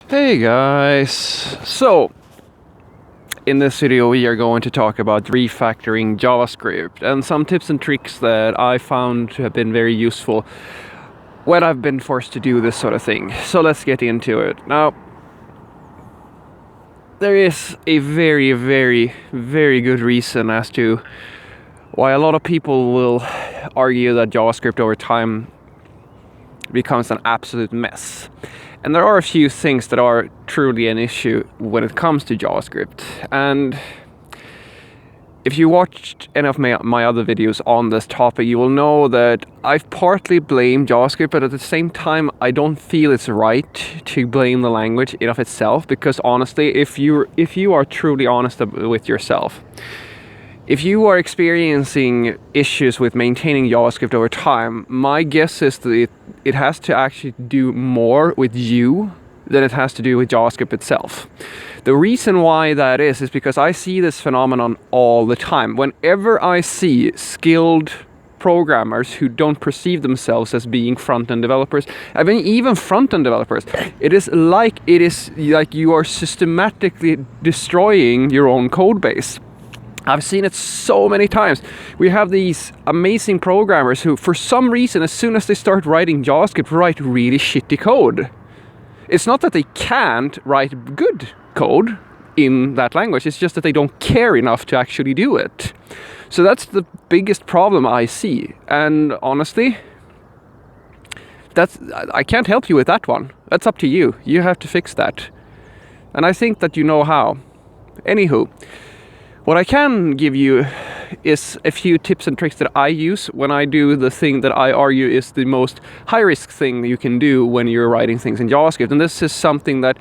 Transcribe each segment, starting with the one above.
Hey guys! So, in this video we are going to talk about refactoring JavaScript and some tips and tricks that I found to have been very useful when I've been forced to do this sort of thing. So let's get into it. Now, there is a very, very, very good reason as to why a lot of people will argue that JavaScript over time becomes an absolute mess. And there are a few things that are truly an issue when it comes to JavaScript. And if you watched any of my other videos on this topic, you will know that I've partly blamed JavaScript, but at the same time, I don't feel it's right to blame the language in of itself, because honestly, if you are truly honest with yourself, if you are experiencing issues with maintaining JavaScript over time, my guess is that it has to actually do more with you than it has to do with JavaScript itself. The reason why that is because I see this phenomenon all the time. Whenever I see skilled programmers who don't perceive themselves as being front-end developers, I mean even front-end developers, it is like you are systematically destroying your own code base. I've seen it so many times. We have these amazing programmers who, for some reason, as soon as they start writing JavaScript, write really shitty code. It's not that they can't write good code in that language, it's just that they don't care enough to actually do it. So that's the biggest problem I see. And honestly, I can't help you with that one. That's up to you. You have to fix that. And I think that you know how. Anywho, what I can give you is a few tips and tricks that I use when I do the thing that I argue is the most high-risk thing you can do when you're writing things in JavaScript. And this is something that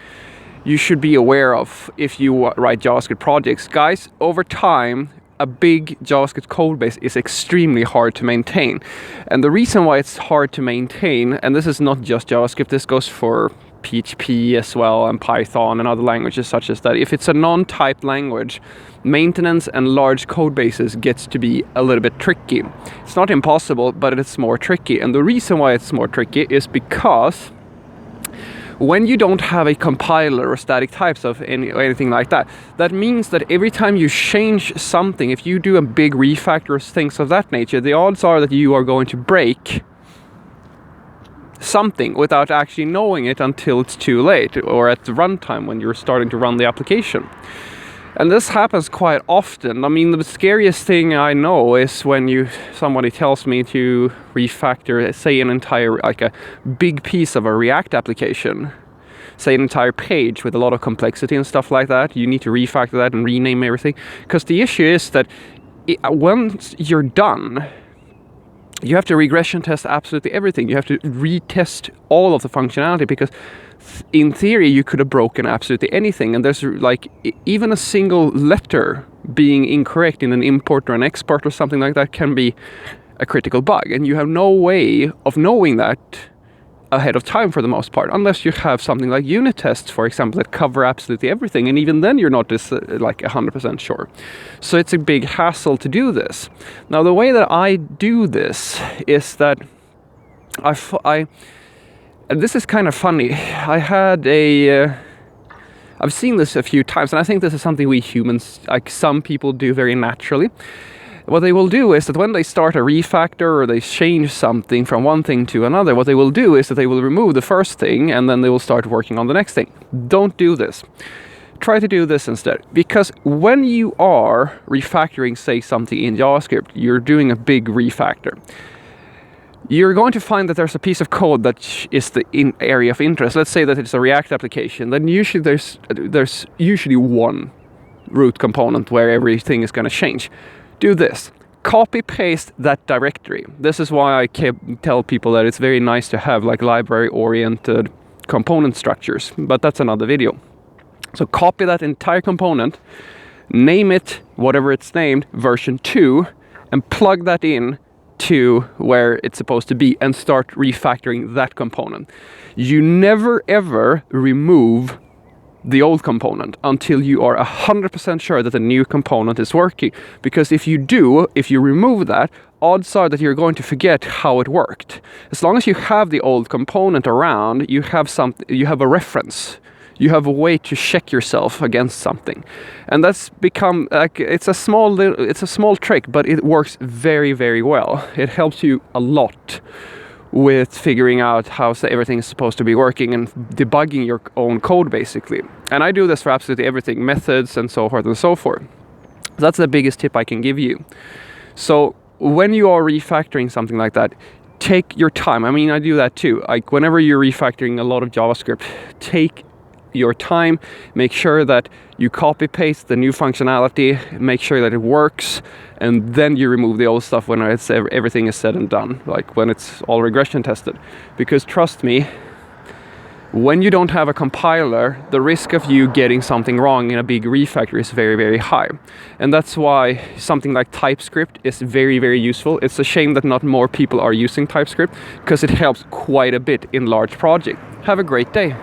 you should be aware of if you write JavaScript projects. Guys, over time, a big JavaScript code base is extremely hard to maintain. And the reason why it's hard to maintain, and this is not just JavaScript, this goes for PHP as well, and Python and other languages such as that. If it's a non-typed language, maintenance and large code bases gets to be a little bit tricky. It's not impossible, but it's more tricky. And the reason why it's more tricky is because when you don't have a compiler or static types of anything like that, that means that every time you change something, if you do a big refactor or things of that nature, the odds are that you are going to break something without actually knowing it until it's too late, or at the runtime when you're starting to run the application. And this happens quite often. I mean, the scariest thing I know is when somebody tells me to refactor, say, an entire, like a big piece of a React application, say an entire page with a lot of complexity and stuff like that. You need to refactor that and rename everything. Because the issue is that once you're done, you have to regression test absolutely everything. You have to retest all of the functionality, because in theory you could have broken absolutely anything, and there's like even a single letter being incorrect in an import or an export or something like that can be a critical bug, and you have no way of knowing that ahead of time for the most part, unless you have something like unit tests, for example, that cover absolutely everything, and even then you're not like 100% sure. So it's a big hassle to do this. Now, the way that I do this is that and this is kind of funny. I've seen this a few times, and I think this is something we humans, like some people, do very naturally. What they will do is that when they start a refactor or they change something from one thing to another, what they will do is that they will remove the first thing and then they will start working on the next thing. Don't do this. Try to do this instead. Because when you are refactoring, say, something in JavaScript, you're doing a big refactor. You're going to find that there's a piece of code that is the area of interest. Let's say that it's a React application. Then usually there's usually one root component where everything is going to change. Do this. Copy paste that directory. This is why I tell people that it's very nice to have like library oriented component structures, but that's another video. So copy that entire component, name it whatever it's named, version 2, and plug that in to where it's supposed to be and start refactoring that component. You never ever remove the old component until you are 100% sure that the new component is working. Because if you remove that, odds are that you're going to forget how it worked. As long as you have the old component around, you have a reference. you have a way to check yourself against something. And that's become like, it's a small trick, but it works very, very well. It helps you a lot with figuring out how everything is supposed to be working and debugging your own code, basically. And I do this for absolutely everything, methods and so forth and so forth. That's the biggest tip I can give you. So when you are refactoring something like that, take your time. I mean, I do that too. Like whenever you're refactoring a lot of JavaScript, take your time, make sure that you copy paste the new functionality, make sure that it works, and then you remove the old stuff when everything is said and done, like when it's all regression tested. Because trust me, when you don't have a compiler, the risk of you getting something wrong in a big refactor is very, very high. And that's why something like TypeScript is very, very useful. It's a shame that not more people are using TypeScript, because it helps quite a bit in large projects. Have a great day.